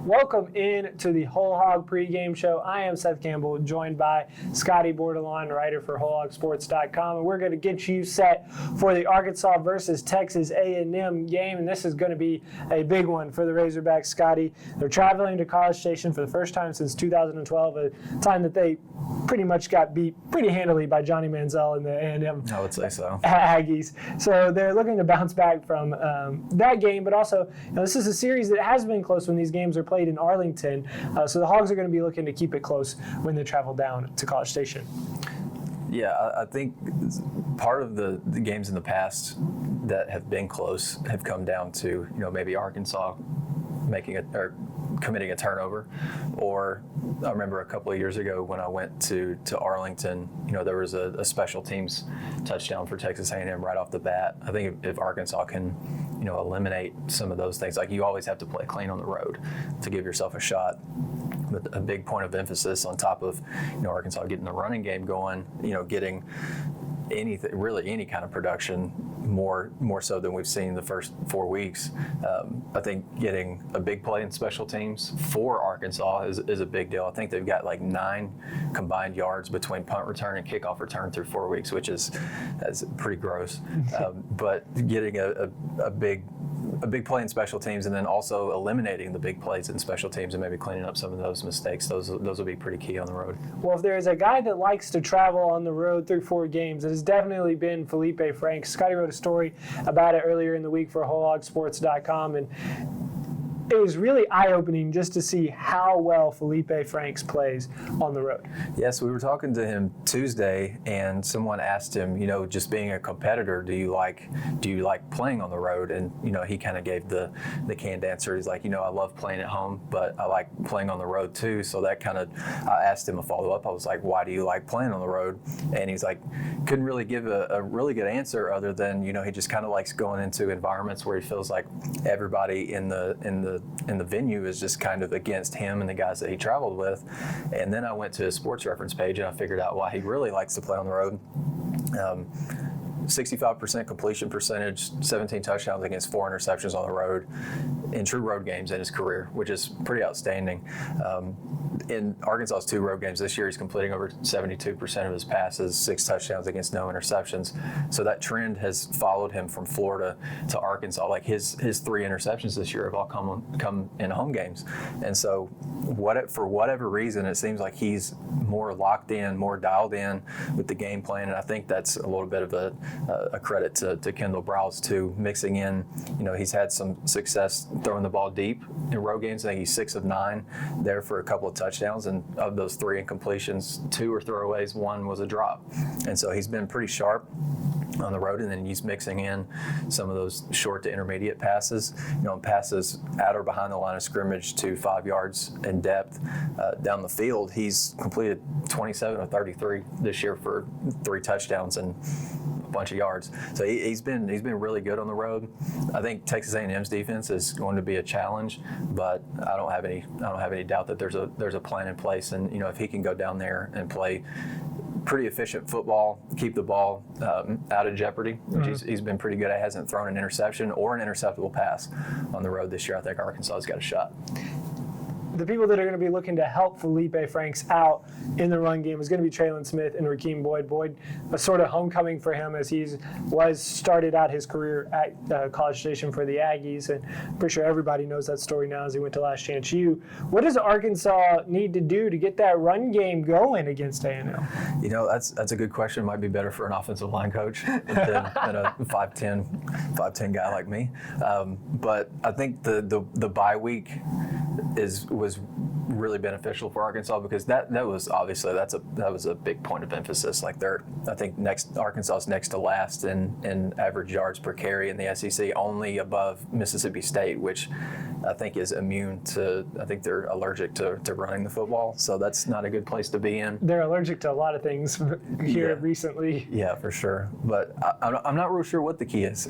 Welcome in to the WholeHog Pregame Show. I am Seth Campbell, joined by Scottie, Bordelon, writer for WholeHogSports.com, and we're going to get you set for the Arkansas versus Texas A&M game, and this is going to be a big one for the Razorbacks. Scottie, they're traveling to College Station for the first time since 2012, a time that they pretty much got beat pretty handily by Johnny Manziel and the A&M I would say so. Aggies. So they're looking to bounce back from that game, but also this is a series that has been close when these games are played in Arlington. So the Hogs are going to be looking to keep it close when they travel down to College Station. Yeah, I think part of the games in the past that have been close have come down to maybe Arkansas making it or committing a turnover, or I remember a couple of years ago when I went to Arlington, there was a special teams touchdown for Texas A&M right off the bat. I think if Arkansas can eliminate some of those things, like you always have to play clean on the road to give yourself a shot. But a big point of emphasis on top of Arkansas getting the running game going, getting anything, really any kind of production, more so than we've seen the first 4 weeks. I think getting a big play in special teams for Arkansas is a big deal. I think they've got like 9 combined yards between punt return and kickoff return through 4 weeks, that's pretty gross. But getting a big play in special teams, and then also eliminating the big plays in special teams and maybe cleaning up some of those mistakes. Those will be pretty key on the road. Well, if there is a guy that likes to travel on the road through 4 games, it has definitely been Feleipe Franks. Scottie wrote a story about it earlier in the week for WholeHogSports.com, and it was really eye-opening just to see how well Feleipe Franks plays on the road. Yes, we were talking to him Tuesday, and someone asked him, just being a competitor, do you like playing on the road? And he kind of gave the canned answer. He's like, I love playing at home, but I like playing on the road too. So that kind of, I asked him a follow-up. I was like, why do you like playing on the road? And he's like, couldn't really give a really good answer other than he just kind of likes going into environments where he feels like everybody in the venue is just kind of against him and the guys that he traveled with. And then I went to his sports reference page and I figured out why he really likes to play on the road. 65% completion percentage, 17 touchdowns against 4 interceptions on the road in true road games in his career, which is pretty outstanding. In Arkansas's 2 road games this year, he's completing over 72% of his passes, 6 touchdowns against no interceptions. So that trend has followed him from Florida to Arkansas. Like his 3 interceptions this year have all come in home games. And so for whatever reason, it seems like he's more locked in, more dialed in with the game plan. And I think that's a little bit of a credit to Kendall Browse too, mixing in, he's had some success throwing the ball deep in road games. I think he's 6 of 9 there for a couple of touchdowns, and of those 3 incompletions, 2 were throwaways, 1 was a drop. And so he's been pretty sharp on the road, and then he's mixing in some of those short to intermediate passes, passes at or behind the line of scrimmage to 5 yards in depth down the field. He's completed 27 of 33 this year for 3 touchdowns and a bunch of yards. So he's been really good on the road. I think Texas A&M's defense is going to be a challenge, but I don't have any doubt that there's a plan in place. And if he can go down there and play pretty efficient football, keep the ball out of jeopardy, which he's been pretty good at. Hasn't thrown an interception or an interceptable pass on the road this year. I think Arkansas's got a shot. The people that are going to be looking to help Feleipe Franks out in the run game is going to be Traylon Smith and Rakeem Boyd. Boyd, a sort of homecoming for him as he started out his career at College Station for the Aggies, and I'm pretty sure everybody knows that story now as he went to Last Chance U. What does Arkansas need to do to get that run game going against A&M? That's a good question. Might be better for an offensive line coach than a 5'10" guy like me. But I think the bye week was really beneficial for Arkansas, because that was obviously that was a big point of emphasis. Like I think Arkansas's next to last in average yards per carry in the SEC, only above Mississippi State, which I think is immune to. I think they're allergic to running the football, so that's not a good place to be in. They're allergic to a lot of things here recently. Yeah, for sure. But I'm not real sure what the key is.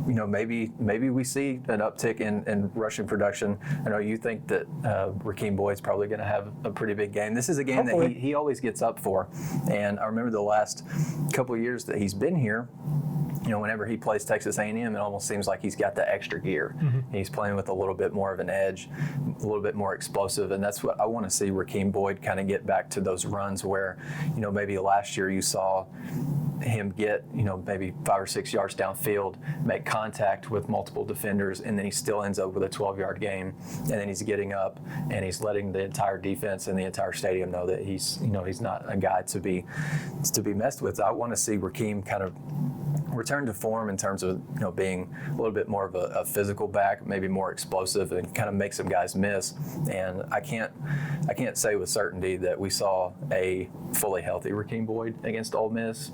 Maybe we see an uptick in rushing production. I know you think that Rakeem Boyd's probably going to have a pretty big game. This is a game that he always gets up for. And I remember the last couple of years that he's been here, whenever he plays Texas A&M, it almost seems like he's got the extra gear. He's playing with a little bit more of an edge, a little bit more explosive, and that's what I want to see Rakeem Boyd kind of get back to those runs where, maybe last year you saw him get, maybe 5 or 6 yards downfield, make contact with multiple defenders, and then he still ends up with a 12-yard game, and then he's getting up and he's letting the entire defense and the entire stadium know that he's not a guy to be messed with. I want to see Rakeem kind of return to form in terms of being a little bit more of a physical back, maybe more explosive, and kind of make some guys miss. And I can't say with certainty that we saw a fully healthy Rakeem Boyd against Ole Miss.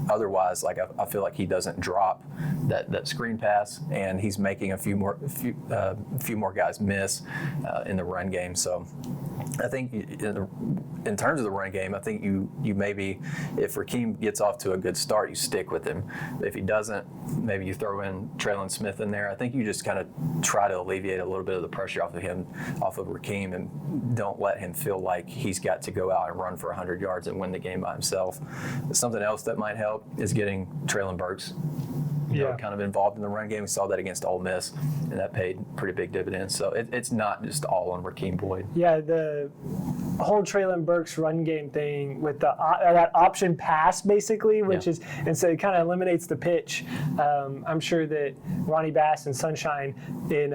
Otherwise, I feel like he doesn't drop that screen pass, and he's making a few more guys miss in the run game. So I think in terms of the run game, I think you maybe, if Rakeem gets off to a good start, you stick with him. If he doesn't, maybe you throw in Traylon Smith in there. I think you just kind of try to alleviate a little bit of the pressure off of Rakeem, and don't let him feel like he's got to go out and run for 100 yards and win the game by himself. Something else that might help is getting Traylon Burks kind of involved in the run game. We saw that against Ole Miss, and that paid pretty big dividends. So it's not just all on Rakeem Boyd. Yeah, the whole Traylon Burks run game thing with that option pass, basically, which is, and so it kind of eliminates the pitch. I'm sure that Ronnie Bass and Sunshine in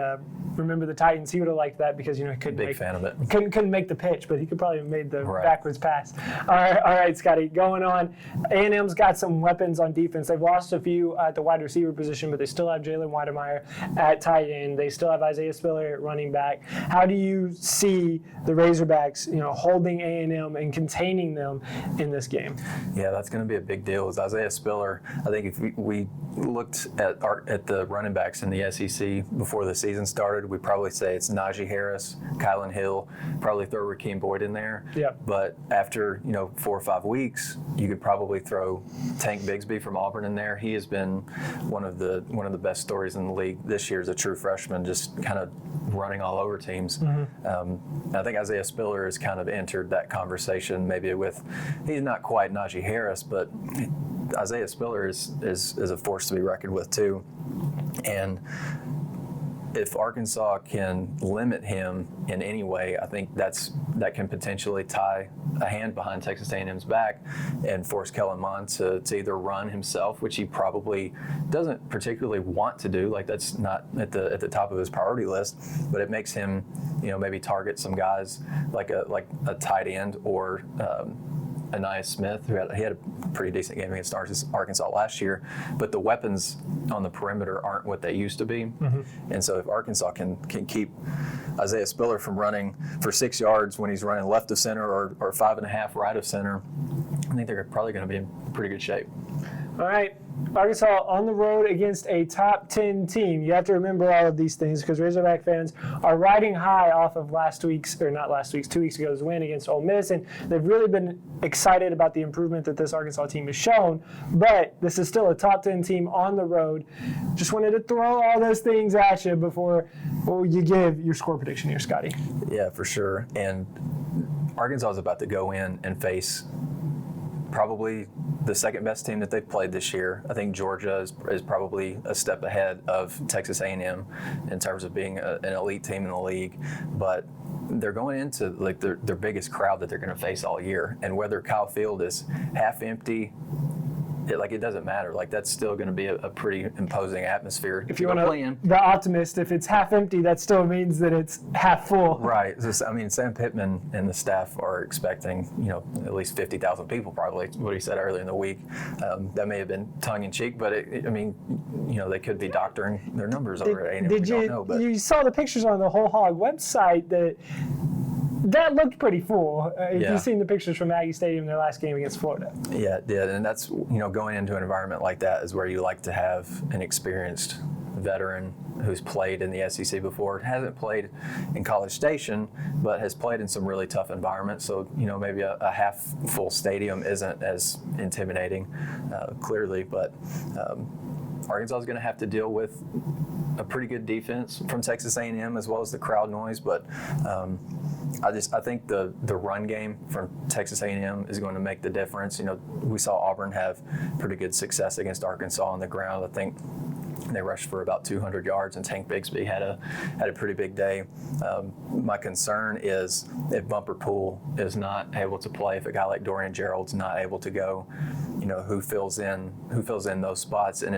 Remember the Titans, he would have liked that because he couldn't make the pitch, but he could probably have made the backwards pass. All right, Scottie, going on. A&M's got some weapons on defense. They've lost a few at the wide receiver position, but they still have Jalen Weidemeyer at tight end. They still have Isaiah Spiller at running back. How do you see the Razorbacks, holding A&M and containing them in this game? Yeah, that's going to be a big deal. Is Isaiah Spiller. I think if we looked at the running backs in the SEC before the season started, we'd probably say it's Najee Harris, Kylan Hill, probably throw Rakeem Boyd in there. Yeah. But after 4 or 5 weeks, you could probably throw Tank Bigsby from Auburn in there. He has been one of the best stories in the league this year as a true freshman, just kind of running all over teams. I think Isaiah Spiller has kind of entered that conversation, maybe with, he's not quite Najee Harris, but Isaiah Spiller is a force to be reckoned with too. And if Arkansas can limit him in any way, I think that can potentially tie a hand behind Texas A&M's back and force Kellen Mond to either run himself, which he probably doesn't particularly want to do. Like, that's not at the top of his priority list, but it makes him, maybe target some guys like a tight end or Anaya Smith, who had a pretty decent game against Arkansas last year, but the weapons on the perimeter aren't what they used to be. And so if Arkansas can keep Isaiah Spiller from running for 6 yards when he's running left of center or 5.5 right of center, I think they're probably going to be in pretty good shape. All right. Arkansas on the road against a top 10 team. You have to remember all of these things because Razorback fans are riding high off of 2 weeks ago's win against Ole Miss, and they've really been excited about the improvement that this Arkansas team has shown. But this is still a top 10 team on the road. Just wanted to throw all those things at you before you give your score prediction here, Scottie. Yeah, for sure. And Arkansas is about to go in and face probably the second best team that they've played this year. I think Georgia is probably a step ahead of Texas A&M in terms of being an elite team in the league, but they're going into their biggest crowd that they're going to face all year. And whether Kyle Field is half empty, it doesn't matter. That's still going to be a pretty imposing atmosphere. If you want to, the optimist, if it's half empty, that still means that it's half full. Right. Sam Pittman and the staff are expecting, at least 50,000 people, probably, what he said earlier in the week. That may have been tongue in cheek, but they could be doctoring their numbers over at A&M. You saw the pictures on the WholeHog website that looked pretty full. You've seen the pictures from Aggie Stadium in their last game against Florida. Yeah, it did. And that's, going into an environment like that is where you like to have an experienced veteran who's played in the SEC before, hasn't played in College Station, but has played in some really tough environments. So, maybe a half full stadium isn't as intimidating, clearly, but Arkansas is going to have to deal with a pretty good defense from Texas A&M as well as the crowd noise, but I think the run game from Texas A&M is going to make the difference. We saw Auburn have pretty good success against Arkansas on the ground. I think they rushed for about 200 yards, and Tank Bigsby had a pretty big day. My concern is if Bumper Poole is not able to play, if a guy like Dorian Gerald's not able to go, who fills in those spots, and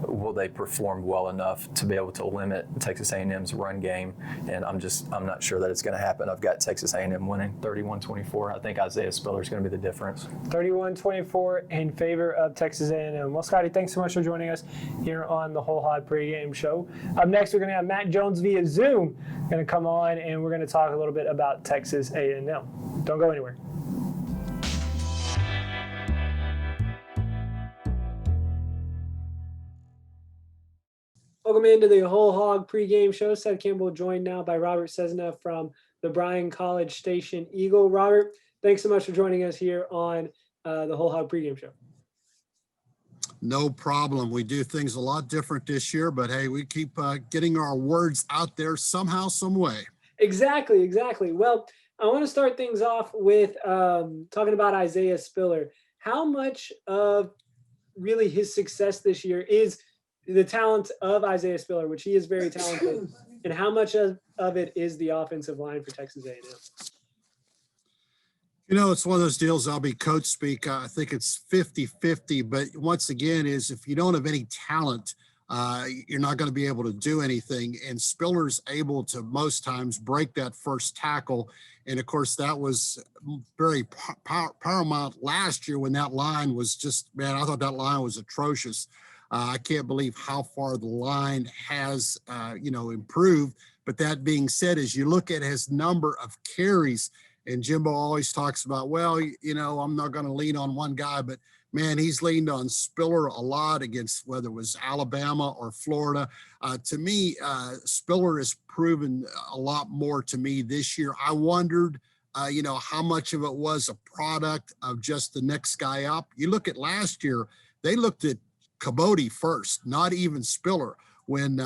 will they perform well enough to be able to limit Texas A&M's run game? And I'm not sure that it's going to happen. I've got Texas A&M winning 31-24. I think Isaiah Spiller is going to be the difference. 31-24 in favor of Texas A&M. Well, Scottie, thanks so much for joining us here on the WholeHog Pregame show. Up next, we're going to have Matt Jones via Zoom going to come on, and we're going to talk a little bit about Texas A&M. Don't go anywhere. Welcome into the WholeHog Pregame show. Seth Campbell joined now by Robert Cesna from the Bryan College Station Eagle. Robert, thanks so much for joining us here on the WholeHog Pregame show. No problem. We do things a lot different this year, but hey, we keep getting our words out there somehow, some way. Exactly. Well, I want to start things off with talking about Isaiah Spiller. How much of really his success this year is the talent of Isaiah Spiller, which he is very talented, and how much of it is the offensive line for Texas A&M? It's one of those deals, I'll be coach speak. I think it's 50-50, but once again, if you don't have any talent, you're not going to be able to do anything. And Spiller's able to most times break that first tackle. And of course, that was very paramount last year when that line was I thought that line was atrocious. I can't believe how far the line has, improved. But that being said, as you look at his number of carries, and Jimbo always talks about, I'm not going to lean on one guy, but man, he's leaned on Spiller a lot against whether it was Alabama or Florida. To me, Spiller has proven a lot more to me this year. I wondered, how much of it was a product of just the next guy up. You look at last year, they looked at Cabote first, not even Spiller. When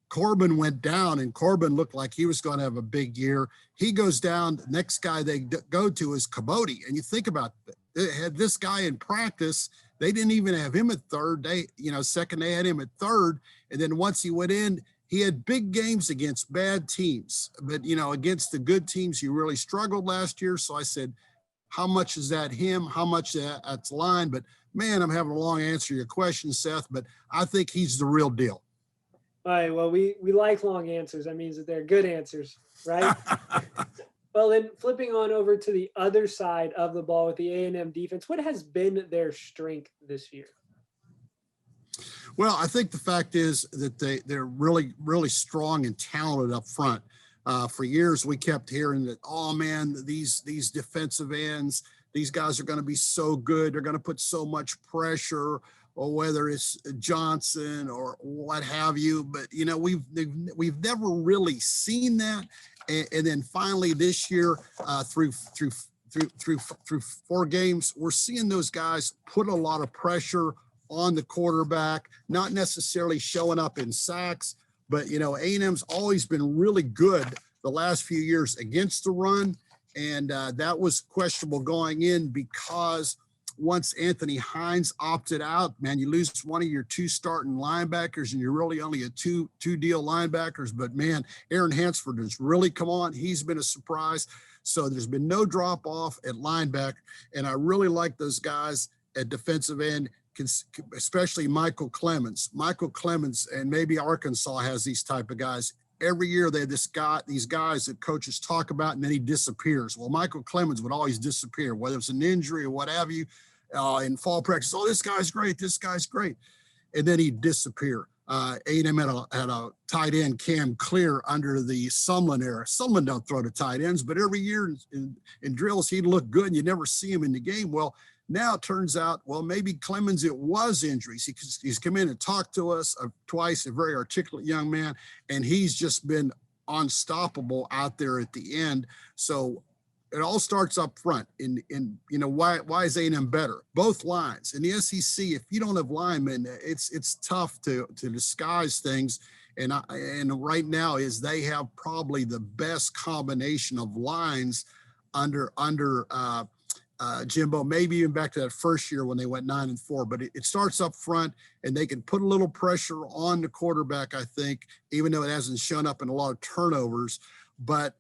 Corbin went down and Corbin looked like he was going to have a big year, he goes down. The next guy they go to is Cabote. And you think about it, they had this guy in practice. They didn't even have him at third. Second, they had him at third. And then once he went in, he had big games against bad teams. But, against the good teams, he really struggled last year. So I said, how much is that him? How much that's line? But, man, I'm having a long answer to your question, Seth, but I think he's the real deal. All right, well, we like long answers. That means that they're good answers, right? Well, then flipping on over to the other side of the ball with the A&M defense, what has been their strength this year? Well, I think the fact is that they're really, really strong and talented up front. For years, we kept hearing that, oh, man, these defensive ends, these guys are going to be so good. They're going to put so much pressure, or whether it's Johnson or what have you. But, we've never really seen that. And then finally this year, through 4 games, we're seeing those guys put a lot of pressure on the quarterback, not necessarily showing up in sacks. But, A&M's always been really good the last few years against the run. And that was questionable going in because once Anthony Hines opted out, man, you lose one of your 2 starting linebackers and you're really only a two deal linebackers. But, man, Aaron Hansford has really come on. He's been a surprise. So there's been no drop off at linebacker. And I really like those guys at defensive end, especially Michael Clemens. And maybe Arkansas has these type of guys. Every year they have these guys that coaches talk about, and then he disappears. Well, Michael Clemens would always disappear, whether it's an injury or what have you, in fall practice. Oh, this guy's great. And then he'd disappear. A&M had a tight end, Cam Clear, under the Sumlin era. Sumlin don't throw to tight ends, but every year in drills, he'd look good and you never see him in the game. Well, now it turns out, maybe Clemens, it was injuries. He's come in and talked to us twice, a very articulate young man, and he's just been unstoppable out there at the end. So it all starts up front. Why is A&M better? Both lines. In the SEC, if you don't have linemen, it's tough to disguise things. And right now is they have probably the best combination of lines under Jimbo, maybe even back to that first year when they went 9-4, but it starts up front and they can put a little pressure on the quarterback, I think, even though it hasn't shown up in a lot of turnovers. But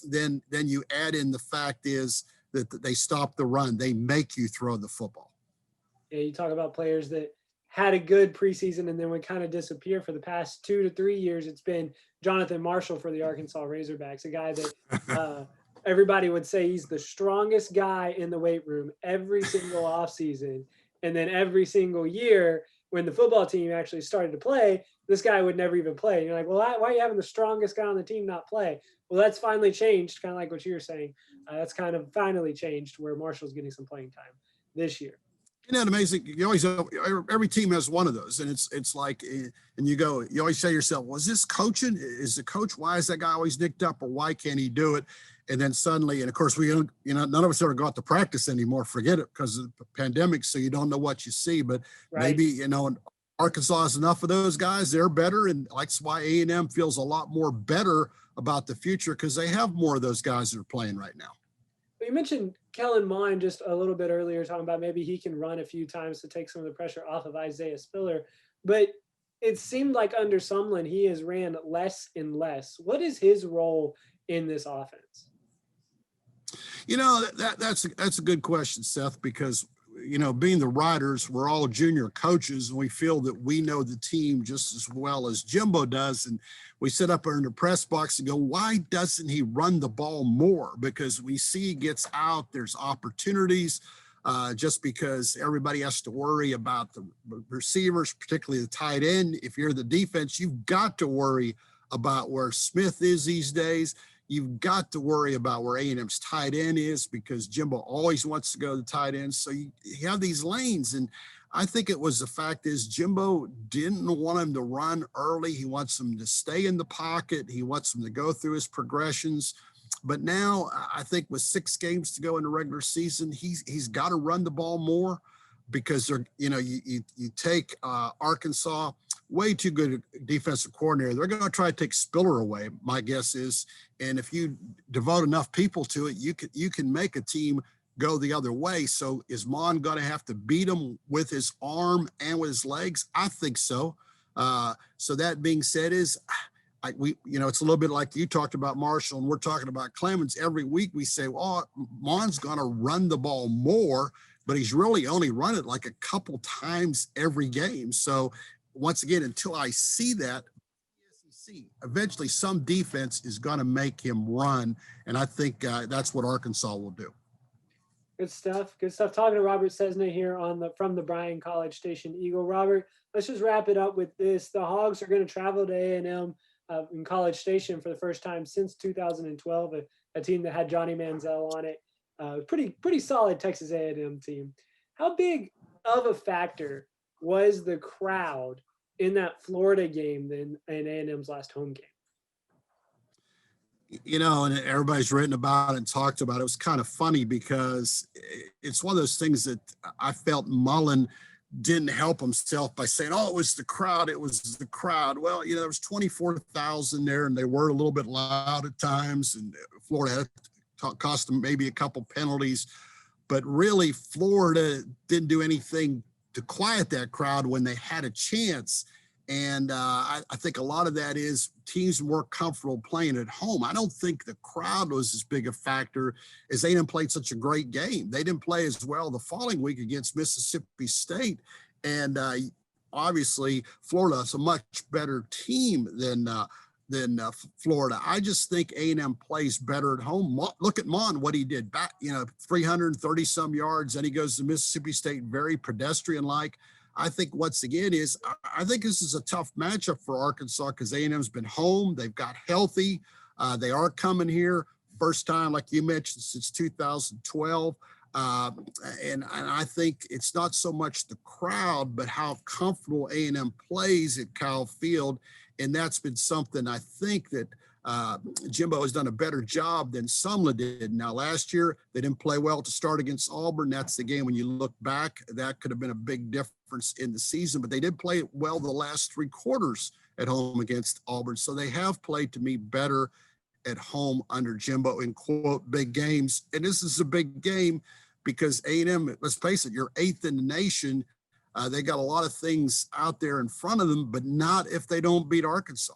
then you add in the fact is that they stop the run. They make you throw the football. Yeah, you talk about players that had a good preseason and then would kind of disappear for the past 2 to 3 years. It's been Jonathan Marshall for the Arkansas Razorbacks, a guy that everybody would say he's the strongest guy in the weight room every single offseason. And then every single year when the football team actually started to play, this guy would never even play. And you're like, well, why are you having the strongest guy on the team not play? Well, that's finally changed, kind of like what you were saying. That's kind of finally changed where Marshall's getting some playing time this year. Isn't that amazing? You always, every team has one of those, and it's like, and you always say to yourself, was this coaching? Is the coach? Why is that guy always nicked up, or why can't he do it? And then suddenly, and of course, none of us ever go out to practice anymore. Forget it, because of the pandemic, so you don't know what you see. But Right. maybe Arkansas has enough of those guys. They're better, and that's why A&M feels a lot more better about the future, because they have more of those guys that are playing right now. You mentioned Kellen Mond just a little bit earlier, talking about maybe he can run a few times to take some of the pressure off of Isaiah Spiller. But it seemed like under Sumlin, he has ran less and less. What is his role in this offense? That's a good question, Seth, because, being the writers, we're all junior coaches, and we feel that we know the team just as well as Jimbo does. And we sit up there in the press box and go, why doesn't he run the ball more? Because we see he gets out, there's opportunities, just because everybody has to worry about the receivers, particularly the tight end. If you're the defense, you've got to worry about where Smith is these days. You've got to worry about where A&M's tight end is, because Jimbo always wants to go to the tight end. So you have these lanes. And I think it was the fact is Jimbo didn't want him to run early. He wants him to stay in the pocket. He wants him to go through his progressions. But now I think with 6 games to go in the regular season, he's got to run the ball more, because you take Arkansas, way too good defensive coordinator. They're going to try to take Spiller away, my guess is. And if you devote enough people to it, you can make a team go the other way. So is Mon going to have to beat him with his arm and with his legs? I think so. So that being said, it's a little bit like you talked about Marshall and we're talking about Clemens. Every week we say, well, Mon's going to run the ball more, but he's really only run it like a couple times every game. So once again, until I see that, eventually some defense is going to make him run. And I think that's what Arkansas will do. Good stuff. Good stuff. Talking to Robert Cesna here from the Bryan College Station Eagle. Robert, let's just wrap it up with this. The Hogs are going to travel to A&M in College Station for the first time since 2012, a team that had Johnny Manziel on it. Pretty solid Texas A&M team. How big of a factor was the crowd in that Florida game in A&M's last home game? And everybody's written about it and talked about it. It was kind of funny because it's one of those things that I felt Mullen didn't help himself by saying, oh, it was the crowd. It was the crowd. Well, there was 24,000 there, and they were a little bit loud at times, and Florida had cost them maybe a couple penalties. But really, Florida didn't do anything to quiet that crowd when they had a chance. And I think a lot of that is teams more comfortable playing at home. I don't think the crowd was as big a factor as they didn't play such a great game. They didn't play as well the following week against Mississippi State. And obviously, Florida is a much better team than Florida. I just think A&M plays better at home. Look at Mon, what he did back, 330 some yards. Then he goes to Mississippi State, very pedestrian-like. I think once again I think this is a tough matchup for Arkansas because A&M's been home. They've got healthy. They are coming here first time, like you mentioned, since 2012. And I think it's not so much the crowd, but how comfortable A&M plays at Kyle Field. And that's been something I think that Jimbo has done a better job than Sumlin did. Now, last year, they didn't play well to start against Auburn. That's the game when you look back, that could have been a big difference in the season, but they did play well the last 3 quarters at home against Auburn. So they have played, to me, better at home under Jimbo in, quote, big games. And this is a big game because A&M, let's face it, you're 8th in the nation. They got a lot of things out there in front of them, but not if they don't beat Arkansas.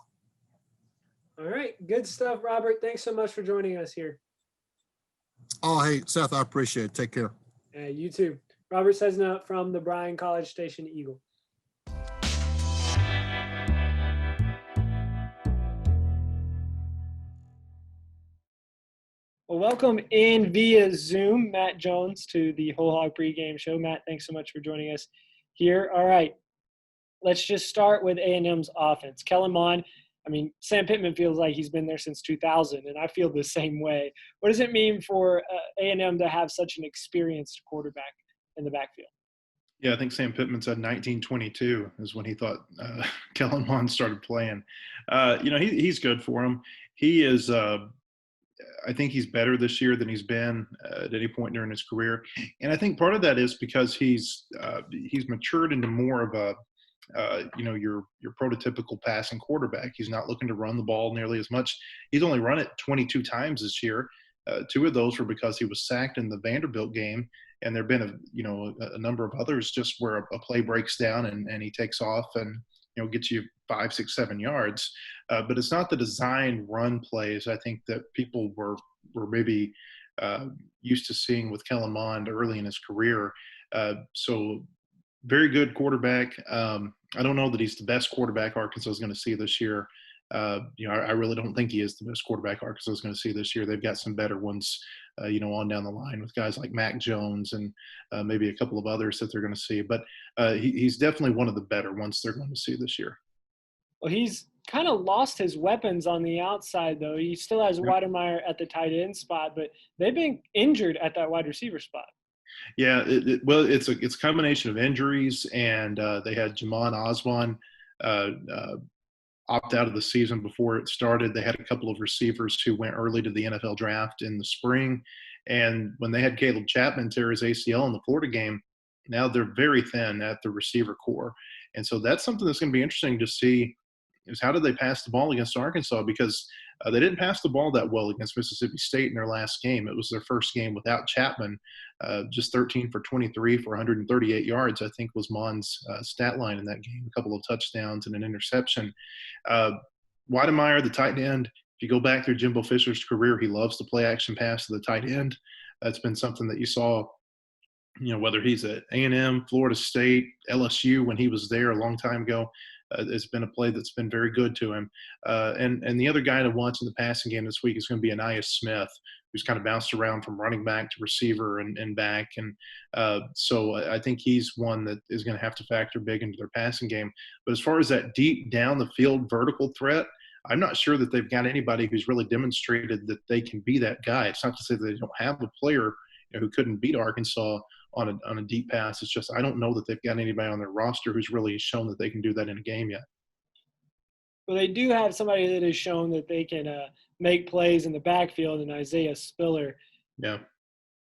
All right. Good stuff, Robert. Thanks so much for joining us here. Oh, hey, Seth, I appreciate it. Take care. You too. Robert Sesna from the Bryan College Station Eagle. Well, welcome in via Zoom, Matt Jones, to the WholeHog Pregame show. Matt, thanks so much for joining us here. All right. Let's just start with A&M's offense. Kellen Mond, Sam Pittman feels like he's been there since 2000, and I feel the same way. What does it mean for A&M to have such an experienced quarterback in the backfield? Yeah, I think Sam Pittman said 1922 is when he thought Kellen Mond started playing. He's good for him. He is I think he's better this year than he's been at any point during his career. And I think part of that is because he's matured into more of a your prototypical passing quarterback. He's not looking to run the ball nearly as much. He's only run it 22 times this year. 2 of those were because he was sacked in the Vanderbilt game, and there've been a number of others just where a play breaks down and he takes off and gets you 5, 6, 7 yards. But it's not the design run plays I think that people were maybe used to seeing with Kellen Mond early in his career. So very good quarterback. I don't know that he's the best quarterback Arkansas is going to see this year. I really don't think he is the best quarterback Arkansas is going to see this year. They've got some better ones, on down the line with guys like Mac Jones and maybe a couple of others that they're going to see. But he's definitely one of the better ones they're going to see this year. Well, he's kind of lost his weapons on the outside, though. He still has Weidemeyer at the tight end spot, but they've been injured at that wide receiver spot. Yeah, it's a combination of injuries, and they had Jamon Oswan opt out of the season before it started. They had a couple of receivers who went early to the NFL draft in the spring, and when they had Caleb Chapman tear his ACL in the Florida game, now they're very thin at the receiver core, and so that's something that's going to be interesting to see. Is how did they pass the ball against Arkansas? Because they didn't pass the ball that well against Mississippi State in their last game. It was their first game without Chapman. Just 13 for 23 for 138 yards, I think, was Mond's stat line in that game. A couple of touchdowns and an interception. Weidemeyer, the tight end, if you go back through Jimbo Fisher's career, he loves to play action pass to the tight end. That's been something that you saw, whether he's at A&M, Florida State, LSU when he was there a long time ago. It's been a play that's been very good to him. And the other guy to watch in the passing game this week is going to be Anaya Smith, who's kind of bounced around from running back to receiver and back. And so I think he's one that is going to have to factor big into their passing game. But as far as that deep down the field vertical threat, I'm not sure that they've got anybody who's really demonstrated that they can be that guy. It's not to say that they don't have a player who couldn't beat Arkansas on a deep pass. It's just I don't know that they've got anybody on their roster who's really shown that they can do that in a game yet. Well, they do have somebody that has shown that they can make plays in the backfield, in Isaiah Spiller. Yeah.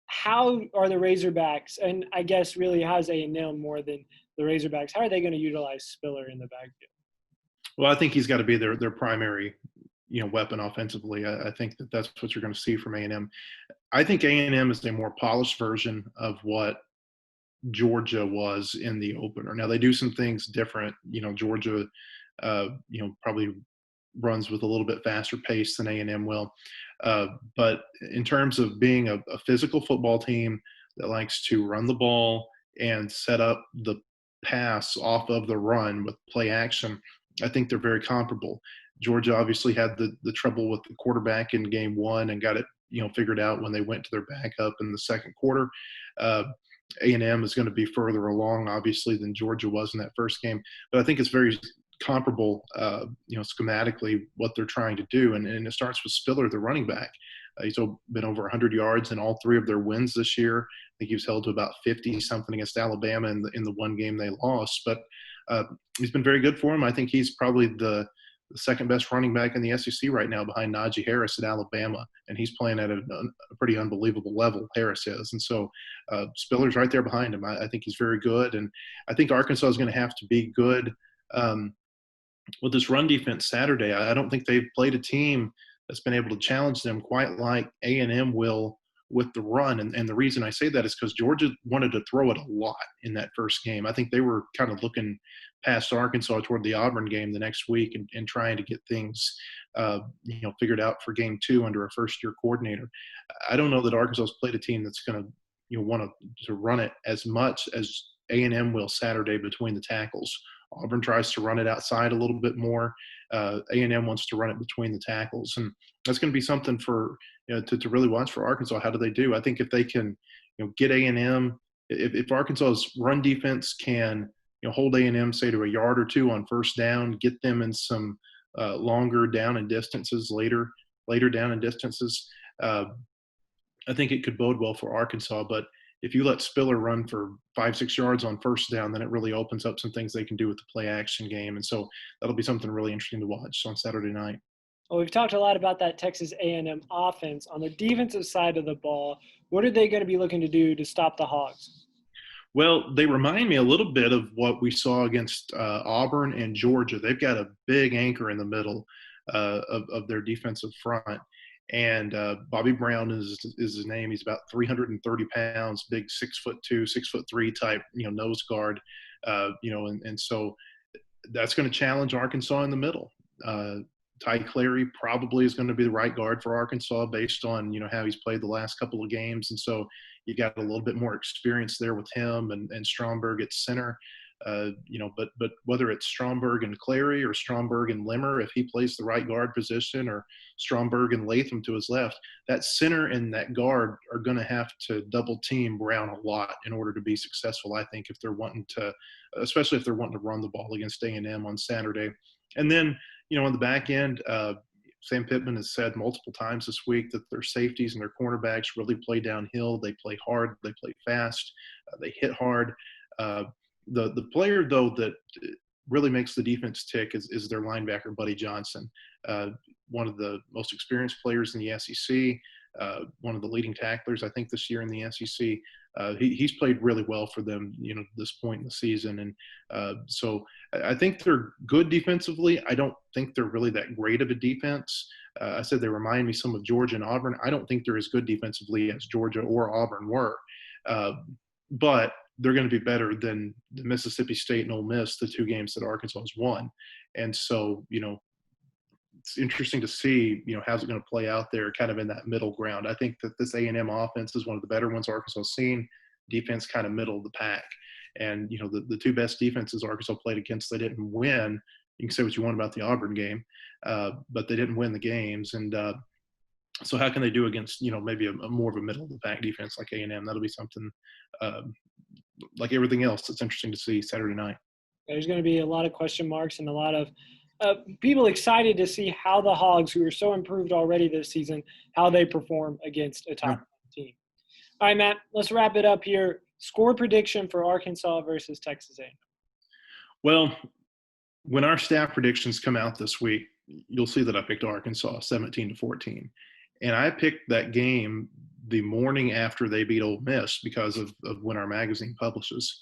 How are the Razorbacks, and I guess really how's A&M more than the Razorbacks, how are they going to utilize Spiller in the backfield? Well, I think he's got to be their primary weapon offensively. I think that's what you're going to see from A&M. I think A&M is a more polished version of what Georgia was in the opener. Now they do some things different. Georgia, probably runs with a little bit faster pace than A&M will. But in terms of being a physical football team that likes to run the ball and set up the pass off of the run with play action, I think they're very comparable. Georgia obviously had the trouble with the quarterback in game 1 and got it, figured out when they went to their backup in the second quarter. A&M is going to be further along, obviously, than Georgia was in that first game. But I think it's very comparable, schematically what they're trying to do. And it starts with Spiller, the running back. He's been over 100 yards in all 3 of their wins this year. I think he was held to about 50-something against Alabama in the one game they lost. But he's been very good for him. I think he's probably the the second best running back in the SEC right now behind Najee Harris at Alabama, and he's playing at a pretty unbelievable level, Harris is. And so Spiller's right there behind him. I think he's very good, and I think Arkansas is going to have to be good with this run defense Saturday. I don't think they've played a team that's been able to challenge them quite like A&M will with the run. And the reason I say that is because Georgia wanted to throw it a lot in that first game. I think they were kind of looking past Arkansas toward the Auburn game the next week and trying to get things, figured out for game 2 under a first-year coordinator. I don't know that Arkansas has played a team that's going to, want to run it as much as A&M will Saturday between the tackles. Auburn tries to run it outside a little bit more. A&M wants to run it between the tackles, and that's going to be something for to really watch for Arkansas. How do they do? I think if they can, get A&M, if Arkansas's run defense can, hold A&M say to a yard or two on first down, get them in some longer down and distances, later down and distances. I think it could bode well for Arkansas, but if you let Spiller run for 5-6 yards on first down, then it really opens up some things they can do with the play action game. And so that'll be something really interesting to watch on Saturday night. Well, we've talked a lot about that Texas A&M offense. On the defensive side of the ball, what are they going to be looking to do to stop the Hogs? Well, they remind me a little bit of what we saw against Auburn and Georgia. They've got a big anchor in the middle of their defensive front. And Bobby Brown is his name. He's about 330 pounds, big 6'2", 6'3" type, nose guard, and so that's going to challenge Arkansas in the middle. Ty Clary probably is going to be the right guard for Arkansas based on, how he's played the last couple of games. And so you got a little bit more experience there with him and Stromberg at center. But whether it's Stromberg and Clary or Stromberg and Limmer, if he plays the right guard position, or Stromberg and Latham to his left, that center and that guard are going to have to double team Brown a lot in order to be successful, I think, if they're wanting to, especially if they're wanting to run the ball against A&M on Saturday. And then, on the back end, Sam Pittman has said multiple times this week that their safeties and their cornerbacks really play downhill. They play hard. They play fast. They hit hard. The player, though, that really makes the defense tick is their linebacker, Buddy Johnson, one of the most experienced players in the SEC, one of the leading tacklers, I think, this year in the SEC. He's played really well for them, at this point in the season. And so I think they're good defensively. I don't think they're really that great of a defense. I said they remind me some of Georgia and Auburn. I don't think they're as good defensively as Georgia or Auburn were. But they're going to be better than the Mississippi State and Ole Miss, the 2 games that Arkansas has won. And so, it's interesting to see, how's it going to play out there kind of in that middle ground. I think that this A&M offense is one of the better ones Arkansas has seen. Defense kind of middle of the pack. And, the 2 best defenses Arkansas played against, they didn't win. You can say what you want about the Auburn game, but they didn't win the games. And so how can they do against, maybe a more of a middle of the pack defense like A&M? That'll be something like everything else that's interesting to see Saturday night. There's going to be a lot of question marks and a lot of people excited to see how the Hogs, who are so improved already this season, how they perform against a top team. All right, Matt, let's wrap it up here. Score prediction for Arkansas versus Texas A&M. Well, when our staff predictions come out this week, you'll see that I picked Arkansas 17-14. And I picked that game the morning after they beat Ole Miss because of when our magazine publishes.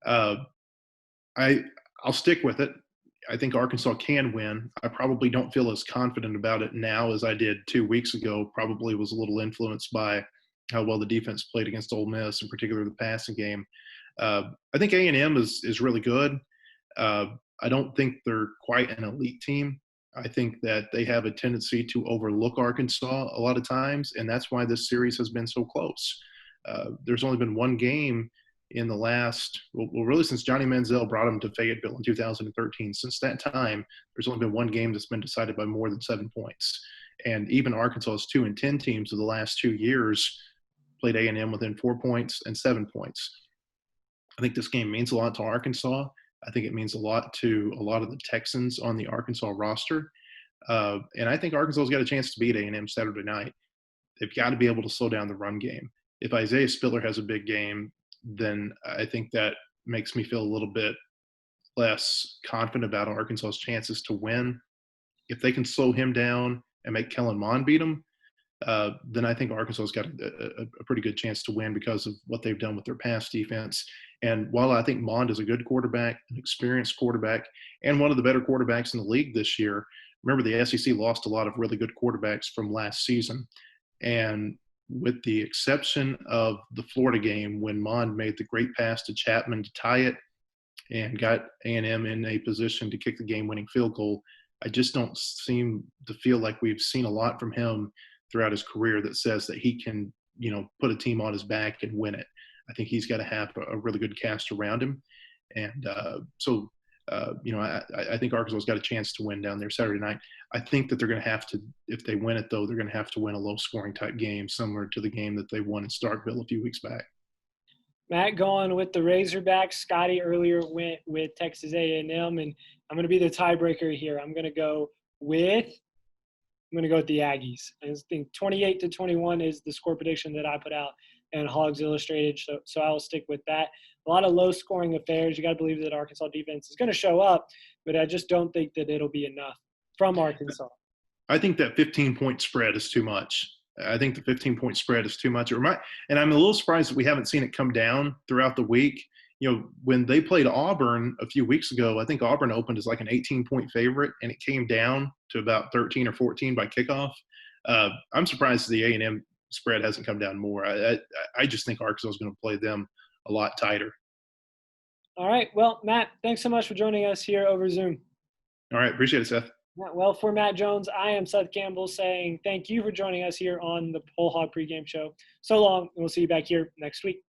I'll stick with it. I think Arkansas can win. I probably don't feel as confident about it now as I did 2 weeks ago. Probably was a little influenced by how well the defense played against Ole Miss, in particular the passing game. I think A&M is really good. I don't think they're quite an elite team. I think that they have a tendency to overlook Arkansas a lot of times, and that's why this series has been so close. There's only been one game in the last, really since Johnny Manziel brought him to Fayetteville in 2013. Since that time, there's only been one game that's been decided by more than 7 points. And even Arkansas's 2-10 teams of the last 2 years played A&M within 4 points and 7 points. I think this game means a lot to Arkansas. I think it means a lot to a lot of the Texans on the Arkansas roster. And I think Arkansas's got a chance to beat A&M Saturday night. They've got to be able to slow down the run game. If Isaiah Spiller has a big game, then I think that makes me feel a little bit less confident about Arkansas's chances to win. if they can slow him down and make Kellen Mond beat him, then I think Arkansas's got a pretty good chance to win because of what they've done with their pass defense. And while I think Mond is a good quarterback, an experienced quarterback, and one of the better quarterbacks in the league this year, remember the SEC lost a lot of really good quarterbacks from last season. And with the exception of the Florida game when Mond made the great pass to Chapman to tie it and got A&M in a position to kick the game-winning field goal, I just don't seem to feel like we've seen a lot from him throughout his career that says that he can, put a team on his back and win it. I think he's got to have a really good cast around him. And I think Arkansas's got a chance to win down there Saturday night. I think that they're going to have to, if they win it, though, they're going to have to win a low-scoring type game, similar to the game that they won in Starkville a few weeks back. Matt going with the Razorbacks. Scottie earlier went with Texas A&M, and I'm going to be the tiebreaker here. I'm going to go with the Aggies. I think 28-21 is the score prediction that I put out in Hogs Illustrated, so I will stick with that. A lot of low-scoring affairs. You got to believe that Arkansas defense is going to show up, but I just don't think that it'll be enough from Arkansas. I think that 15-point spread is too much. I think the 15-point spread is too much. And I'm a little surprised that we haven't seen it come down throughout the week. When they played Auburn a few weeks ago, I think Auburn opened as like an 18-point favorite, and it came down to about 13 or 14 by kickoff. I'm surprised the A&M spread hasn't come down more. I just think Arkansas is going to play them a lot tighter. All right. Well, Matt, thanks so much for joining us here over Zoom. All right. Appreciate it, Seth. Well, for Matt Jones, I am Seth Campbell saying thank you for joining us here on the WholeHog Pregame Show. So long, and we'll see you back here next week.